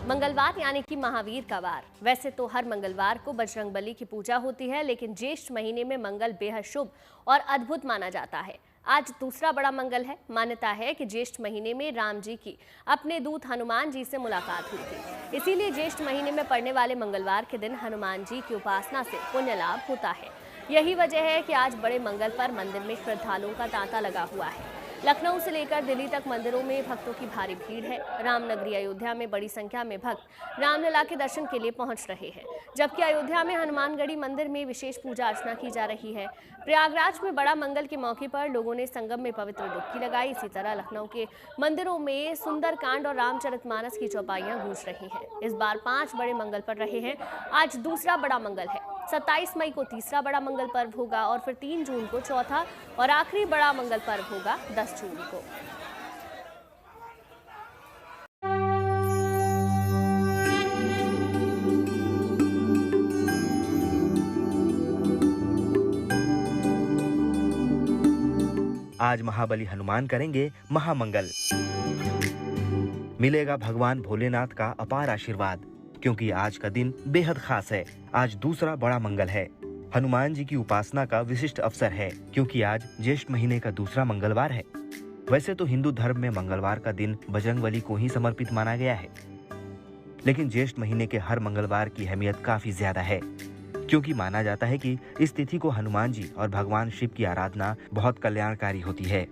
मंगलवार यानी कि महावीर का वार। वैसे तो हर मंगलवार को बजरंगबली की पूजा होती है, लेकिन ज्येष्ठ महीने में मंगल बेहद शुभ और अद्भुत माना जाता है। आज दूसरा बड़ा मंगल है। मान्यता है कि ज्येष्ठ महीने में राम जी की अपने दूत हनुमान जी से मुलाकात हुई थी, इसीलिए ज्येष्ठ महीने में पड़ने वाले मंगलवार के दिन हनुमान जी की उपासना से पुण्य लाभ होता है। यही वजह है कि आज बड़े मंगल पर मंदिर में श्रद्धालुओं का तांता लगा हुआ है। लखनऊ से लेकर दिल्ली तक मंदिरों में भक्तों की भारी भीड़ है। रामनगरी अयोध्या में बड़ी संख्या में भक्त रामलला के दर्शन के लिए पहुंच रहे हैं, जबकि अयोध्या में हनुमानगढ़ी मंदिर में विशेष पूजा अर्चना की जा रही है। प्रयागराज में बड़ा मंगल के मौके पर लोगों ने संगम में पवित्र डुबकी लगाई। इसी तरह लखनऊ के मंदिरों में सुंदरकांड और रामचरितमानस की चौपाइयां गूंज रही हैं। इस बार 5 बड़े मंगल पर रहे हैं। आज दूसरा बड़ा मंगल है। 27 मई को तीसरा बड़ा मंगल पर्व होगा और फिर 3 जून को चौथा और आखिरी बड़ा मंगल पर्व होगा 10 जून को। आज महाबली हनुमान करेंगे महामंगल। मिलेगा भगवान भोलेनाथ का अपार आशीर्वाद, क्योंकि आज का दिन बेहद खास है। आज दूसरा बड़ा मंगल है। हनुमान जी की उपासना का विशिष्ट अवसर है, क्योंकि आज ज्येष्ठ महीने का दूसरा मंगलवार है। वैसे तो हिंदू धर्म में मंगलवार का दिन बजरंगबली को ही समर्पित माना गया है, लेकिन ज्येष्ठ महीने के हर मंगलवार की अहमियत काफी ज्यादा है, क्योंकि माना जाता है कि इस तिथि को हनुमान जी और भगवान शिव की आराधना बहुत कल्याणकारी होती है।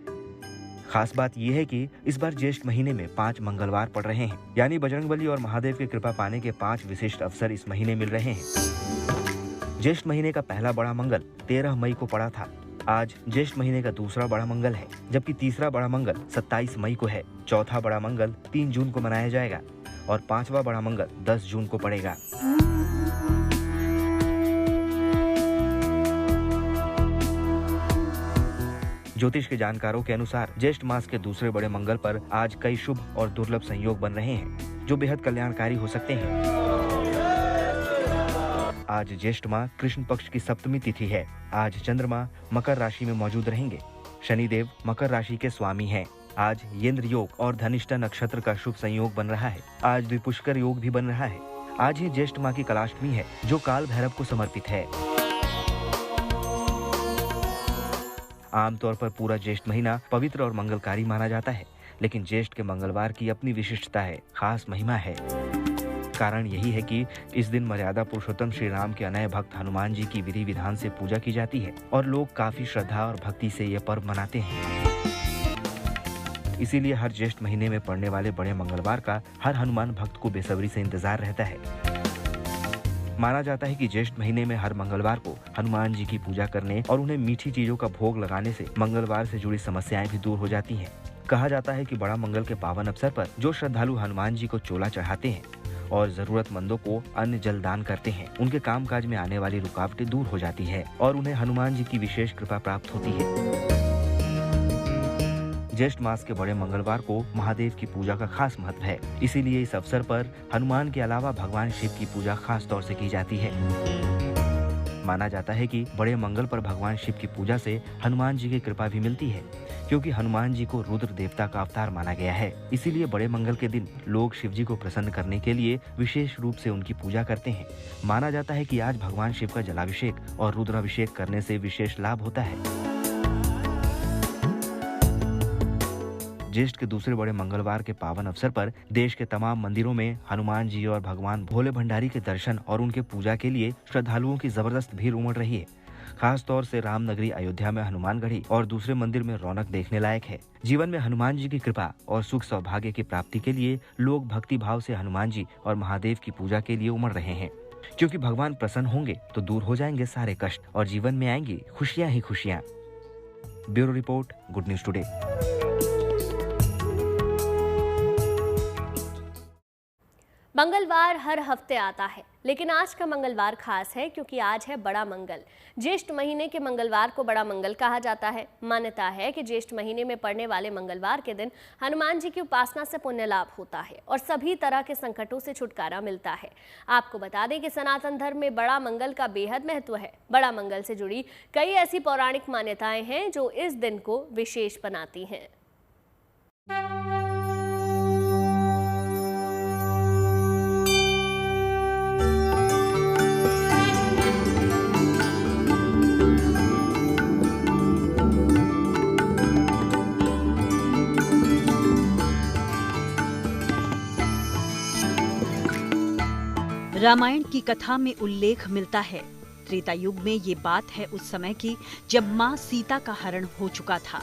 खास बात यह है कि इस बार ज्येष्ठ महीने में 5 मंगलवार पड़ रहे हैं, यानी बजरंगबली और महादेव की कृपा पाने के 5 विशिष्ट अवसर इस महीने मिल रहे हैं। ज्येष्ठ महीने का पहला बड़ा मंगल 13 मई को पड़ा था। आज ज्येष्ठ महीने का दूसरा बड़ा मंगल है, जबकि तीसरा बड़ा मंगल 27 मई को है। चौथा बड़ा मंगल 3 जून को मनाया जाएगा और 5वां बड़ा मंगल 10 जून को पड़ेगा। ज्योतिष के जानकारों के अनुसार ज्येष्ठ मास के दूसरे बड़े मंगल पर आज कई शुभ और दुर्लभ संयोग बन रहे हैं, जो बेहद कल्याणकारी हो सकते हैं। आज ज्येष्ठ माह कृष्ण पक्ष की सप्तमी तिथि है। आज चंद्रमा मकर राशि में मौजूद रहेंगे। शनिदेव मकर राशि के स्वामी हैं। आज येंद्र योग और धनिष्ठा नक्षत्र का शुभ संयोग बन रहा है। आज द्विपुष्कर योग भी बन रहा है। आज ही ज्येष्ठ माह की कलाष्टमी है, जो काल भैरव को समर्पित है। आमतौर पर पूरा ज्येष्ठ महीना पवित्र और मंगलकारी माना जाता है, लेकिन ज्येष्ठ के मंगलवार की अपनी विशिष्टता है, खास महिमा है। कारण यही है कि इस दिन मर्यादा पुरुषोत्तम श्री राम के अनय भक्त हनुमान जी की विधि विधान से पूजा की जाती है और लोग काफी श्रद्धा और भक्ति से यह पर्व मनाते हैं। इसीलिए हर ज्येष्ठ महीने में पड़ने वाले बड़े मंगलवार का हर हनुमान भक्त को बेसब्री से इंतजार रहता है। माना जाता है कि ज्येष्ठ महीने में हर मंगलवार को हनुमान जी की पूजा करने और उन्हें मीठी चीजों का भोग लगाने से मंगलवार से जुड़ी समस्याएं भी दूर हो जाती हैं। कहा जाता है कि बड़ा मंगल के पावन अवसर पर जो श्रद्धालु हनुमान जी को चोला चढ़ाते हैं और जरूरतमंदों को अन्न जल दान करते हैं, उनके कामकाज में आने वाली रुकावटें दूर हो जाती है और उन्हें हनुमान जी की विशेष कृपा प्राप्त होती है। ज्येष्ठ मास के बड़े मंगलवार को महादेव की पूजा का खास महत्व है, इसीलिए इस अवसर पर हनुमान के अलावा भगवान शिव की पूजा खास तौर से की जाती है। माना जाता है कि बड़े मंगल पर भगवान शिव की पूजा से हनुमान जी की कृपा भी मिलती है, क्योंकि हनुमान जी को रुद्र देवता का अवतार माना गया है। इसीलिए बड़े मंगल के दिन लोग शिव जी को प्रसन्न करने के लिए विशेष रूप से उनकी पूजा करते हैं। माना जाता है कि आज भगवान शिव का जलाभिषेक और रुद्राभिषेक करने से विशेष लाभ होता है। ज्येष्ठ के दूसरे बड़े मंगलवार के पावन अवसर पर देश के तमाम मंदिरों में हनुमान जी और भगवान भोले भंडारी के दर्शन और उनके पूजा के लिए श्रद्धालुओं की जबरदस्त भीड़ उमड़ रही है। खास तौर से रामनगरी अयोध्या में हनुमानगढ़ी और दूसरे मंदिर में रौनक देखने लायक है। जीवन में हनुमान जी की कृपा और सुख सौभाग्य की प्राप्ति के लिए लोग भक्ति भाव से हनुमान जी और महादेव की पूजा के लिए उमड़ रहे हैं, क्योंकि भगवान प्रसन्न होंगे तो दूर हो जाएंगे सारे कष्ट और जीवन में आएंगी खुशियाँ ही खुशियाँ। Bureau report, good news today. मंगलवार हर हफ्ते आता है, लेकिन आज का मंगलवार खास है क्योंकि आज है बड़ा मंगल। ज्येष्ठ महीने के मंगलवार को बड़ा मंगल कहा जाता है। मान्यता है कि ज्येष्ठ महीने में पड़ने वाले मंगलवार के दिन हनुमान जी की उपासना से पुण्य लाभ होता है और सभी तरह के संकटों से छुटकारा मिलता है। आपको बता दें कि सनातन धर्म में बड़ा मंगल का बेहद महत्व है। बड़ा मंगल से जुड़ी कई ऐसी पौराणिक मान्यताएं हैं जो इस दिन को विशेष बनाती हैं। रामायण की कथा में उल्लेख मिलता है। त्रेता युग में ये बात है उस समय की जब माँ सीता का हरण हो चुका था।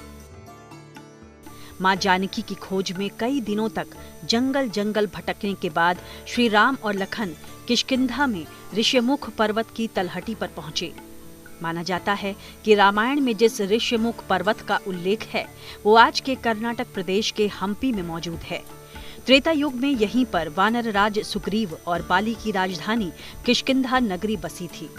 माँ जानकी की खोज में कई दिनों तक जंगल जंगल भटकने के बाद श्री राम और लखन किष्किंधा में ऋष्यमुख पर्वत की तलहटी पर पहुंचे। माना जाता है कि रामायण में जिस ऋष्यमुख पर्वत का उल्लेख है वो आज के कर्नाटक प्रदेश के हम्पी में मौजूद है। त्रेता युग में यहीं पर वानर राज सुग्रीव और बाली की राजधानी किष्किंधा नगरी बसी थी।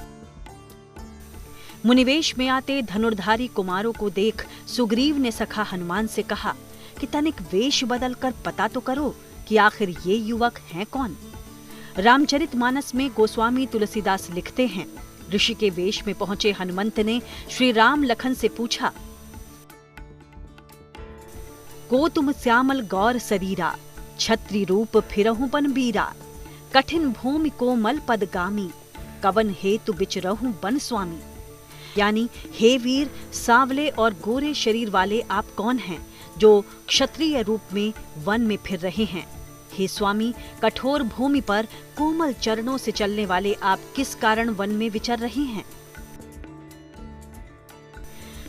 मुनिवेश में आते धनुर्धारी कुमारों को देख सुग्रीव ने सखा हनुमान से कहा कि तनिक वेश बदल कर पता तो करो कि आखिर ये युवक हैं कौन। रामचरितमानस में गोस्वामी तुलसीदास लिखते हैं, ऋषि के वेश में पहुंचे हनुमंत ने श्री राम लखन से पूछा, को तुम श्यामल गौर शरीरा, छत्री रूप फिरहु बन बीरा, कठिन भूमि कोमल पदगामी, कवन हेतु बिचरहु बन स्वामी। यानी हे वीर, सांवले और गोरे शरीर वाले आप कौन हैं जो क्षत्रिय रूप में वन में फिर रहे हैं। हे स्वामी, कठोर भूमि पर कोमल चरणों से चलने वाले आप किस कारण वन में विचर रहे हैं।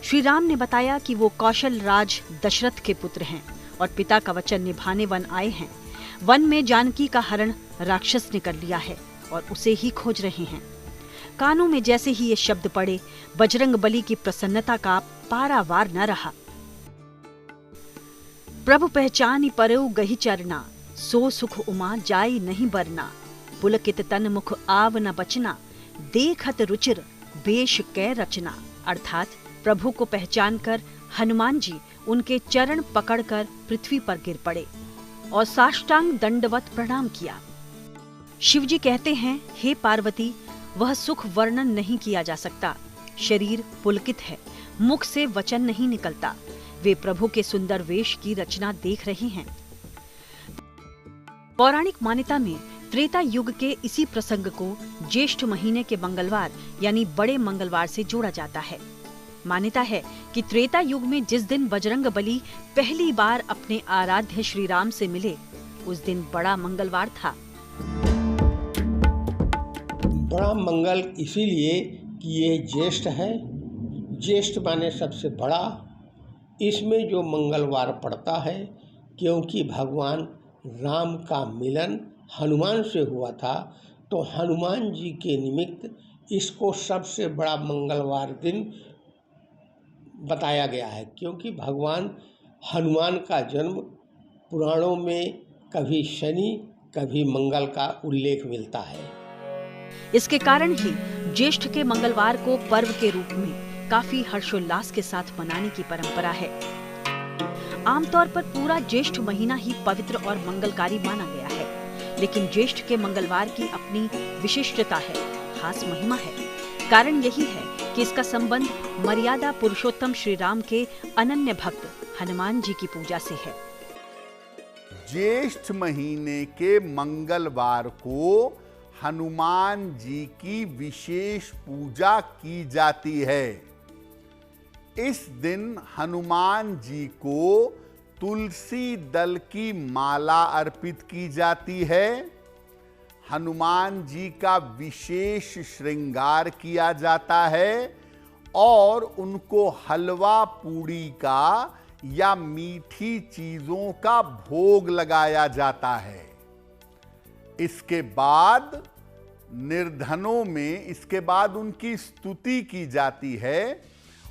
श्री राम ने बताया कि वो कौशल राज दशरथ के पुत्र हैं और पिता का वचन निभाने वन आए हैं। वन में जानकी का हरण राक्षस ने कर लिया है और उसे ही खोज रहे हैं। कानों में जैसे ही ये शब्द पड़े, बजरंग बली की प्रसन्नता का पारावार न रहा। प्रभु पहचानी परऊ गही चरना, सो सुख उमा जाई नहीं बरना, पुलकित तन मुख आव न बचना, देखत रुचिर बेश कै रचना। अर्थात प्रभु को पहचान कर हनुमान जी उनके चरण पकड़कर पृथ्वी पर गिर पड़े और साष्टांग दंडवत प्रणाम किया। शिवजी कहते हैं, हे पार्वती, वह सुख वर्णन नहीं किया जा सकता। शरीर पुलकित है, मुख से वचन नहीं निकलता। वे प्रभु के सुंदर वेश की रचना देख रहे हैं। पौराणिक मान्यता में त्रेता युग के इसी प्रसंग को ज्येष्ठ महीने के मंगलवार यानी बड़े मंगलवार से जोड़ा जाता है। मान्यता है कि त्रेता युग में जिस दिन बजरंग बली पहली बार अपने आराध्य श्री राम से मिले, उस दिन बड़ा मंगलवार था। बड़ा मंगल इसीलिए कि ये ज्येष्ठ है, ज्येष्ठ माने सबसे बड़ा। इसमें जो मंगलवार पड़ता है, क्योंकि भगवान राम का मिलन हनुमान से हुआ था, तो हनुमान जी के निमित्त इसको सबसे बड़ा मंगलवार दिन बताया गया है। क्योंकि भगवान हनुमान का जन्म पुराणों में कभी शनि कभी मंगल का उल्लेख मिलता है। इसके कारण ही ज्येष्ठ के मंगलवार को पर्व के रूप में काफी हर्षोल्लास के साथ मनाने की परंपरा है। आमतौर पर पूरा ज्येष्ठ महीना ही पवित्र और मंगलकारी माना गया है, लेकिन ज्येष्ठ के मंगलवार की अपनी विशिष्टता है, खास महिमा है। कारण यही है कि इसका संबंध मर्यादा पुरुषोत्तम श्री राम के अनन्य भक्त हनुमान जी की पूजा से है। ज्येष्ठ महीने के मंगलवार को हनुमान जी की विशेष पूजा की जाती है। इस दिन हनुमान जी को तुलसी दल की माला अर्पित की जाती है। हनुमान जी का विशेष श्रृंगार किया जाता है और उनको हलवा पूड़ी का या मीठी चीजों का भोग लगाया जाता है। इसके बाद निर्धनों में इसके बाद उनकी स्तुति की जाती है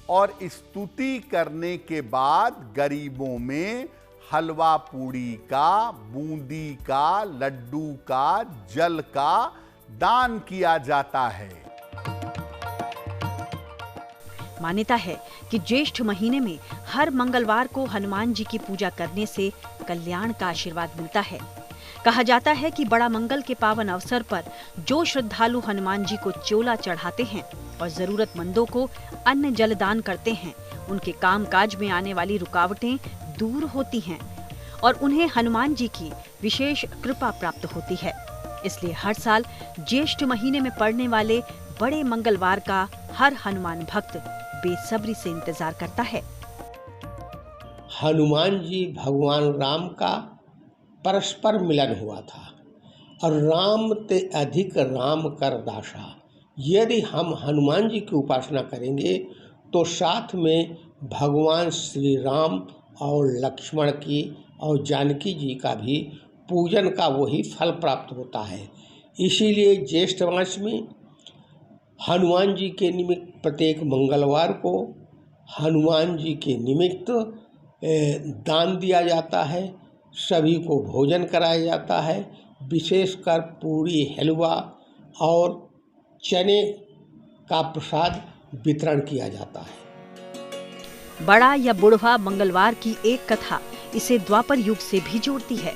और स्तुति करने के बाद गरीबों में हलवा पूड़ी का, बूंदी का, लड्डू का, जल का दान किया जाता है। मान्यता है कि ज्येष्ठ महीने में हर मंगलवार को हनुमान जी की पूजा करने से कल्याण का आशीर्वाद मिलता है। कहा जाता है कि बड़ा मंगल के पावन अवसर पर जो श्रद्धालु हनुमान जी को चोला चढ़ाते हैं और जरूरतमंदों को अन्न जल दान करते हैं, उनके कामकाज में आने वाली रुकावटें दूर होती हैं और उन्हें हनुमान जी की विशेष कृपा प्राप्त होती है। इसलिए हर साल ज्येष्ठ महीने में पड़ने वाले बड़े मंगलवार का हर हनुमान भक्त बेसब्री से इंतजार करता है। हनुमान जी भगवान राम का परस्पर मिलन हुआ था और राम ते अधिक राम कर दासा। यदि हम हनुमान जी की उपासना करेंगे तो साथ में भगवान श्री राम और लक्ष्मण की और जानकी जी का भी पूजन का वही फल प्राप्त होता है। इसीलिए ज्येष्ठ मास में हनुमान जी के निमित्त प्रत्येक मंगलवार को हनुमान जी के निमित्त दान दिया जाता है, सभी को भोजन कराया जाता है, विशेषकर पूरी, हलवा और चने का प्रसाद वितरण किया जाता है। बड़ा या बुढ़वा मंगलवार की एक कथा इसे द्वापर युग से भी जोड़ती है।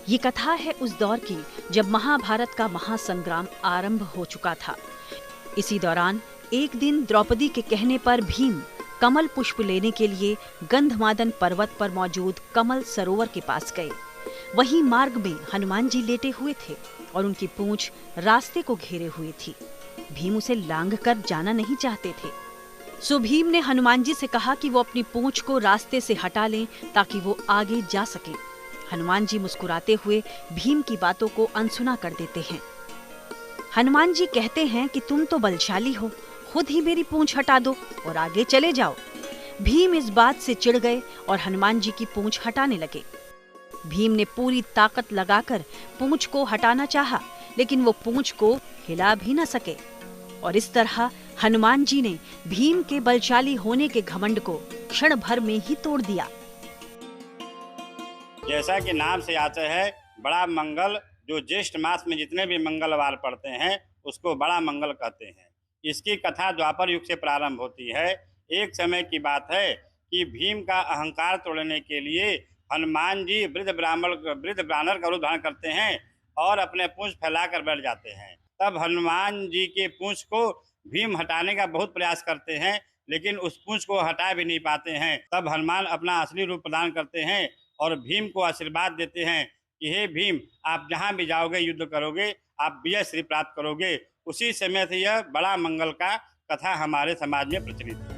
ये कथा है उस दौर की जब महाभारत का महासंग्राम आरंभ हो चुका था। इसी दौरान एक दिन द्रौपदी के कहने पर भीम कमल पुष्प लेने के लिए गंधमादन पर्वत पर मौजूद कमल सरोवर के पास गए। वहीं मार्ग में हनुमान जी लेटे हुए थे और उनकी पूंछ रास्ते को घेरे हुए थी। भीम उसे लांघ कर जाना नहीं चाहते थे। सो भीम ने हनुमान जी से कहा कि वो अपनी पूंछ को रास्ते से हटा लें ताकि वो आगे जा सके। हनुमान जी मुस्कुराते हुए भीम की बातों को अनसुना कर देते हैं। हनुमान जी कहते हैं कि तुम तो बलशाली हो, खुद ही मेरी पूंछ हटा दो और आगे चले जाओ। भीम इस बात से चिढ़ गए और हनुमान जी की पूंछ हटाने लगे। भीम ने पूरी ताकत लगाकर पूंछ को हटाना चाहा, लेकिन वो पूंछ को हिला भी न सके और इस तरह हनुमान जी ने भीम के बलशाली होने के घमंड को क्षण भर में ही तोड़ दिया। जैसा कि नाम से आता है बड़ा मंगल, जो ज्येष्ठ मास में जितने भी मंगलवार पड़ते हैं उसको बड़ा मंगल कहते हैं। इसकी कथा द्वापर युग से प्रारंभ होती है। एक समय की बात है कि भीम का अहंकार तोड़ने के लिए हनुमान जी वृद्ध ब्राह्मण का रूप धारण करते हैं और अपने पूंछ फैलाकर बैठ जाते हैं। तब हनुमान जी के पूंछ को भीम हटाने का बहुत प्रयास करते हैं, लेकिन उस पूंछ को हटा भी नहीं पाते हैं। तब हनुमान अपना असली रूप प्रदान करते हैं और भीम को आशीर्वाद देते हैं कि हे भीम, आप जहाँ भी जाओगे युद्ध करोगे, आप विजय श्री प्राप्त करोगे। उसी समय से यह बड़ा मंगल का कथा हमारे समाज में प्रचलित है।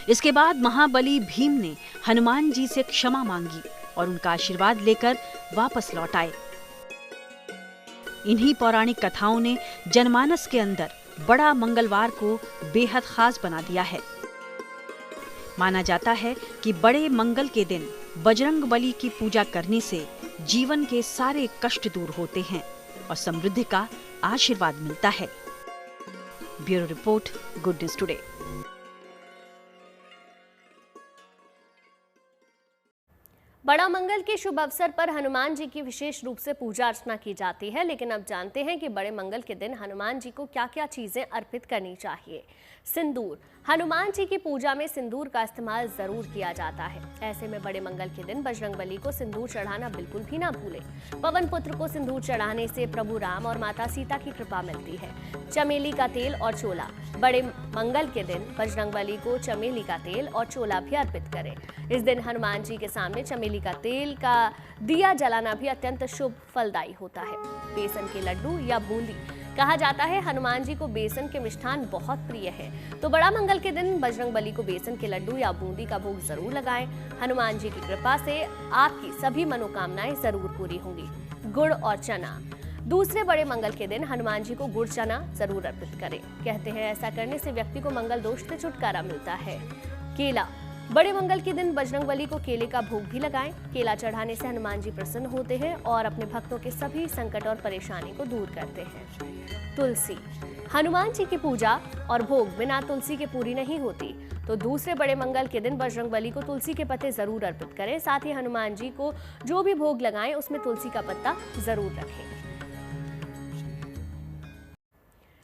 इसके बाद महाबली भीम ने हनुमान जी से क्षमा मांगी और उनका आशीर्वाद लेकर वापस लौट आए। इन्हीं पौराणिक कथाओं ने जनमानस के अंदर बड़ा मंगलवार को बेहद खास बना दिया है। माना जाता है कि बड़े मंगल के दिन बजरंगबली की पूजा करने से जीवन के सारे कष्ट दूर होते हैं और समृद्धि का आशीर्वाद मिलता है। Bureau report, good news today. बड़ा मंगल के शुभ अवसर पर हनुमान जी की विशेष रूप से पूजा अर्चना की जाती है, लेकिन अब जानते हैं कि बड़े मंगल के दिन हनुमान जी को क्या क्या चीजें अर्पित करनी चाहिए। सिंदूर। हनुमान जी की पूजा में सिंदूर का इस्तेमाल जरूर किया जाता है। ऐसे में बड़े मंगल के दिन बजरंगबली को सिंदूर चढ़ाना बिल्कुल भी ना भूलें। पवन पुत्र को सिंदूर चढ़ाने से प्रभु राम और माता सीता की कृपा मिलती है। चमेली का तेल और चोला। बड़े मंगल के दिन बजरंगबली को चमेली का तेल और चोला भी अर्पित करें। इस दिन हनुमान जी के सामने चमेली का तेल का दिया जलाना भी अत्यंत शुभ फलदायी होता है। बेसन के लड्डू या बूंदी। कहा जाता है हनुमान जी को बेसन के मिष्ठान बहुत प्रिय है, तो बड़ा मंगल के दिन बजरंगबली को बेसन के लड्डू या बूंदी का भोग जरूर लगाएं। हनुमान जी की कृपा से आपकी सभी मनोकामनाएं जरूर पूरी होंगी। गुड़ और चना। दूसरे बड़े मंगल के दिन हनुमान जी को गुड़ चना जरूर अर्पित करें। कहते हैं ऐसा करने से व्यक्ति को मंगल दोष से छुटकारा मिलता है। केला। बड़े मंगल के दिन बजरंगबली को केले का भोग भी लगाएं। केला चढ़ाने से हनुमान जी प्रसन्न होते हैं और अपने भक्तों के सभी संकट और परेशानी को दूर करते हैं। तुलसी। हनुमान जी की पूजा और भोग बिना तुलसी के पूरी नहीं होती, तो दूसरे बड़े मंगल के दिन बजरंगबली को तुलसी के पत्ते जरूर अर्पित करें। साथ ही हनुमान जी को जो भी भोग लगाएं उसमें तुलसी का पत्ता जरूर रखें।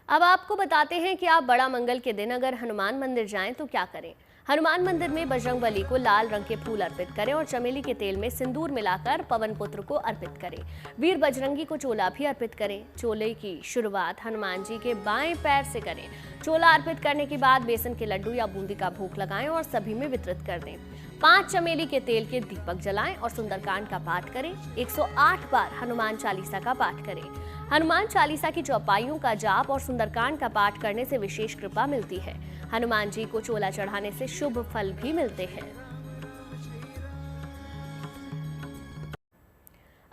अब आपको बताते हैं कि आप बड़ा मंगल के दिन अगर हनुमान मंदिर जाएं तो क्या करें। हनुमान मंदिर में बजरंगबली को लाल रंग के फूल अर्पित करें और चमेली के तेल में सिंदूर मिलाकर पवन पुत्र को अर्पित करें। वीर बजरंगी को चोला भी अर्पित करें। चोले की शुरुआत हनुमान जी के बाएं पैर से करें। चोला अर्पित करने के बाद बेसन के लड्डू या बूंदी का भोग लगाएं और सभी में वितरित कर दें। 5 चमेली के तेल के दीपक जलाएं और सुंदरकांड का पाठ करें। 108 बार हनुमान चालीसा का पाठ करें। हनुमान चालीसा की चौपाइयों का जाप और सुंदरकांड का पाठ करने से विशेष कृपा मिलती है। हनुमान जी को चोला चढ़ाने से शुभ फल भी मिलते हैं।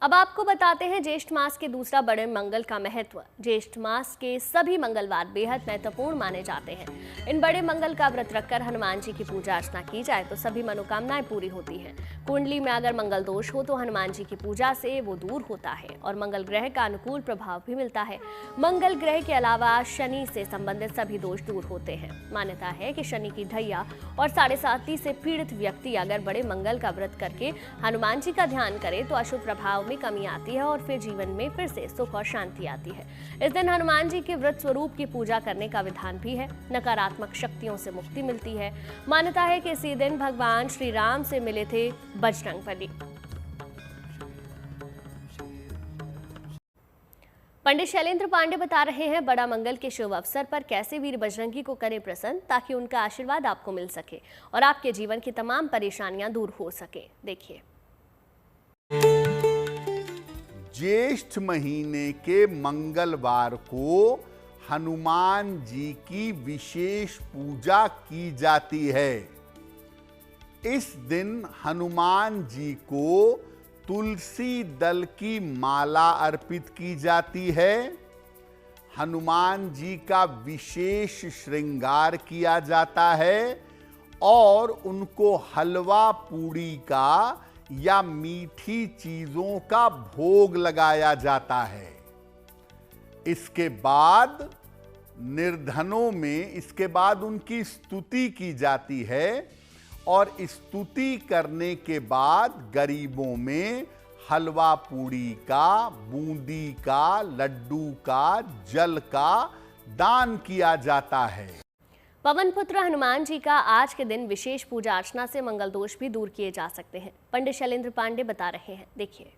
अब आपको बताते हैं ज्येष्ठ मास के दूसरा बड़े मंगल का महत्व। ज्येष्ठ मास के सभी मंगलवार बेहद महत्वपूर्ण माने जाते हैं। इन बड़े मंगल का व्रत रखकर हनुमान जी की पूजा अर्चना की जाए तो सभी मनोकामनाएं पूरी होती हैं। कुंडली में अगर मंगल दोष हो तो हनुमान जी की पूजा से वो दूर होता है और मंगल ग्रह का अनुकूल प्रभाव भी मिलता है। मंगल ग्रह के अलावा शनि से संबंधित सभी दोष दूर होते हैं। मान्यता है कि शनि की ढैया और 7.5 से पीड़ित व्यक्ति अगर बड़े मंगल का व्रत करके हनुमान जी का ध्यान करे तो अशुभ प्रभाव में कमी आती है और फिर जीवन में फिर से सुख और शांति आती है। इस दिन हनुमान जी के व्रत स्वरूप की पूजा करने का विधान भी है। नकारात्मक शक्तियों से मुक्ति मिलती है। मान्यता है कि इसी दिन भगवान श्री राम से मिले थे बजरंगबली। पंडित शैलेंद्र पांडे बता रहे हैं बड़ा मंगल के शुभ अवसर पर कैसे वीर बजरंगी को करें प्रसन्न ताकि उनका आशीर्वाद आपको मिल सके और आपके जीवन की तमाम परेशानियां दूर हो सके। देखिए, ज्येष्ठ महीने के मंगलवार को हनुमान जी की विशेष पूजा की जाती है। इस दिन हनुमान जी को तुलसी दल की माला अर्पित की जाती है। हनुमान जी का विशेष श्रृंगार किया जाता है और उनको हलवा पूड़ी का या मीठी चीजों का भोग लगाया जाता है। इसके बाद निर्धनों में इसके बाद उनकी स्तुति की जाती है और स्तुति करने के बाद गरीबों में हलवा पूड़ी का, बूंदी का, लड्डू का, जल का दान किया जाता है। पवन पुत्र हनुमान जी का आज के दिन विशेष पूजा अर्चना से मंगल दोष भी दूर किए जा सकते हैं। पंडित शैलेंद्र पांडे बता रहे हैं, देखिए।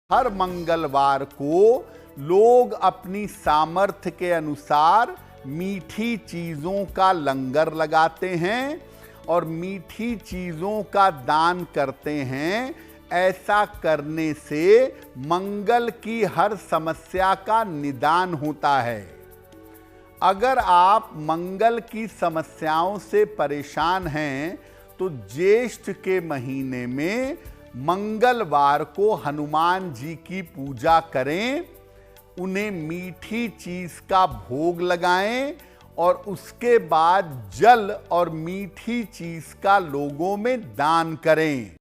हर मंगलवार को लोग अपनी सामर्थ्य के अनुसार मीठी चीजों का लंगर लगाते हैं और मीठी चीजों का दान करते हैं। ऐसा करने से मंगल की हर समस्या का निदान होता है। अगर आप मंगल की समस्याओं से परेशान हैं तो ज्येष्ठ के महीने में मंगलवार को हनुमान जी की पूजा करें, उन्हें मीठी चीज का भोग लगाएं और उसके बाद जल और मीठी चीज का लोगों में दान करें।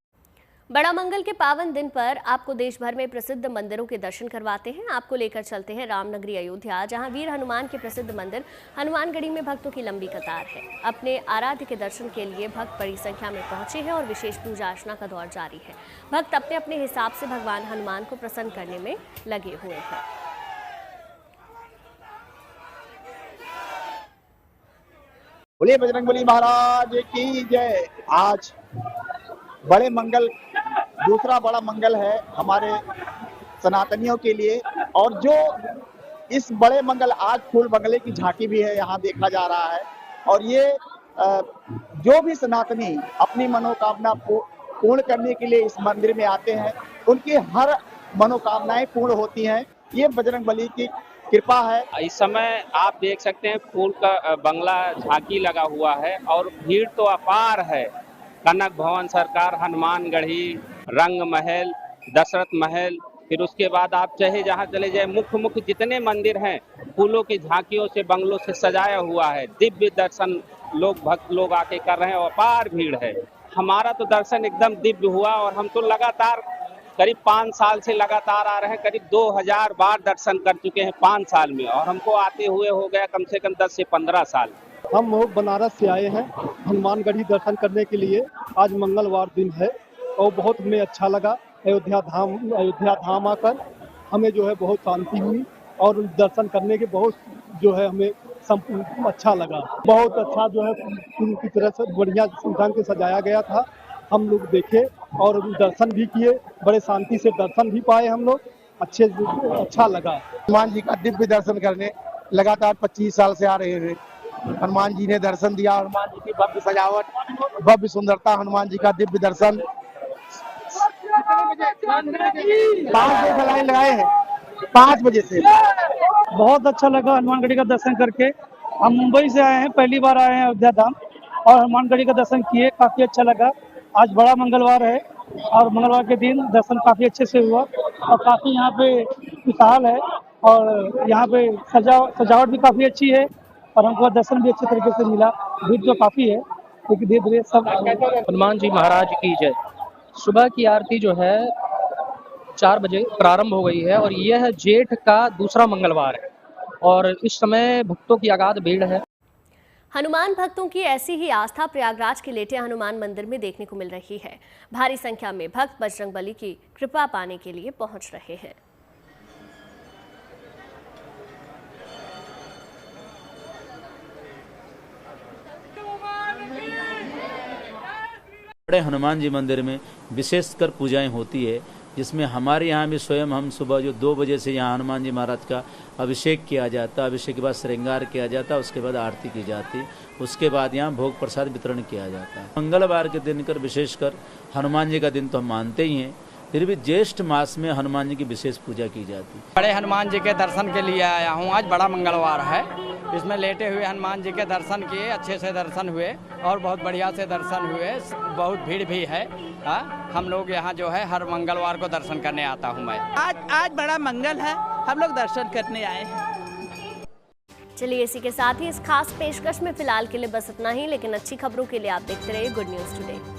बड़ा मंगल के पावन दिन पर आपको देश भर में प्रसिद्ध मंदिरों के दर्शन करवाते हैं। आपको लेकर चलते हैं रामनगरी अयोध्या, जहां वीर हनुमान के प्रसिद्ध मंदिर हनुमानगढ़ी में भक्तों की लंबी कतार है। अपने आराध्य के दर्शन के लिए भक्त बड़ी संख्या में पहुंचे हैं और विशेष पूजा अर्चना का दौर जारी है। भक्त अपने अपने हिसाब से भगवान हनुमान को प्रसन्न करने में लगे हुए हैं। बोलिए बजरंगबली महाराज की जय। आज बड़े मंगल, दूसरा बड़ा मंगल है हमारे सनातनियों के लिए और जो इस बड़े मंगल आज फूल बंगले की झांकी भी है यहाँ देखा जा रहा है। और ये जो भी सनातनी अपनी मनोकामना पूर्ण करने के लिए इस मंदिर में आते हैं उनकी हर मनोकामनाएं पूर्ण होती हैं। ये बजरंगबली की कृपा है। इस समय आप देख सकते हैं फूल का बंगला झांकी लगा हुआ है और भीड़ तो अपार है। कनक भवन सरकार, हनुमानगढ़ी, रंग महल, दशरथ महल, फिर उसके बाद आप चाहे जहाँ चले जाए, मुख्य जितने मंदिर हैं फूलों की झांकियों से, बंगलों से सजाया हुआ है। दिव्य दर्शन भक्त लोग आके कर रहे हैं और अपार भीड़ है। हमारा तो दर्शन एकदम दिव्य हुआ और हम तो लगातार करीब 5 साल से लगातार आ रहे हैं। करीब 2000 बार दर्शन कर चुके हैं 5 साल में और हमको आते हुए हो गया कम से कम 10 से 15 साल। हम लोग बनारस से आए हैं हनुमानगढ़ी दर्शन करने के लिए। आज मंगलवार दिन है और बहुत हमें अच्छा लगा। अयोध्या धाम आकर हमें जो है बहुत शांति हुई और दर्शन करने के बहुत जो है हमें अच्छा लगा। बहुत अच्छा जो है फूल की तरह से बढ़िया ढंग से सजाया गया था। हम लोग देखे और दर्शन भी किए, बड़े शांति से दर्शन भी पाए हम लोग। अच्छा लगा। हनुमान जी का दिव्य दर्शन करने लगातार 25 साल से आ रहे थे। हनुमान जी ने दर्शन दिया। हनुमान जी की भव्य सजावट, भव्य सुंदरता, हनुमान जी का दिव्य दर्शन। 5 बजे से लाइन लगाए हैं, 5 बजे से। बहुत अच्छा लगा हनुमानगढ़ी का दर्शन करके। हम मुंबई से आए हैं, पहली बार आए हैं अयोध्या धाम और हनुमानगढ़ी का दर्शन किए, काफी अच्छा लगा। आज बड़ा मंगलवार है और मंगलवार के दिन दर्शन काफ़ी अच्छे से हुआ और काफ़ी यहाँ पे विशाल है और यहाँ पे सजावट भी काफ़ी अच्छी है और हमको दर्शन भी अच्छे तरीके से मिला। भीड़ तो काफ़ी है लेकिन धीरे धीरे सब। हनुमान जी महाराज की जय। सुबह की आरती जो है 4 बजे प्रारंभ हो गई है और यह जेठ का दूसरा मंगलवार है और इस समय भक्तों की अगाध भीड़ है। हनुमान भक्तों की ऐसी ही आस्था प्रयागराज के लेटे हनुमान मंदिर में देखने को मिल रही है। भारी संख्या में भक्त बजरंगबली की कृपा पाने के लिए पहुंच रहे हैं। बड़े हनुमान जी मंदिर में विशेषकर पूजाएं होती है, जिसमें हमारे यहाँ भी स्वयं हम सुबह जो 2 बजे से यहाँ हनुमान जी महाराज का अभिषेक किया जाता, अभिषेक के बाद श्रृंगार किया जाता, उसके बाद आरती की जाती, उसके बाद यहाँ भोग प्रसाद वितरण किया जाता है। मंगलवार के दिन कर विशेषकर हनुमान जी का दिन तो हम मानते ही हैं, फिर भी ज्येष्ठ मास में हनुमान जी की विशेष पूजा की जाती है। बड़े हनुमान जी के दर्शन के लिए आया हूँ। आज बड़ा मंगलवार है, इसमें लेटे हुए हनुमान जी के दर्शन किए, अच्छे से दर्शन हुए और बहुत बढ़िया से दर्शन हुए। बहुत भीड़ भी है। हम लोग यहाँ जो है हर मंगलवार को दर्शन करने आता हूँ मैं। आज बड़ा मंगल है, हम लोग दर्शन करने आए हैं। चलिए इसी के साथ ही इस खास पेशकश में फिलहाल के लिए बस इतना ही, लेकिन अच्छी खबरों के लिए आप देखते रहिए गुड न्यूज टुडे।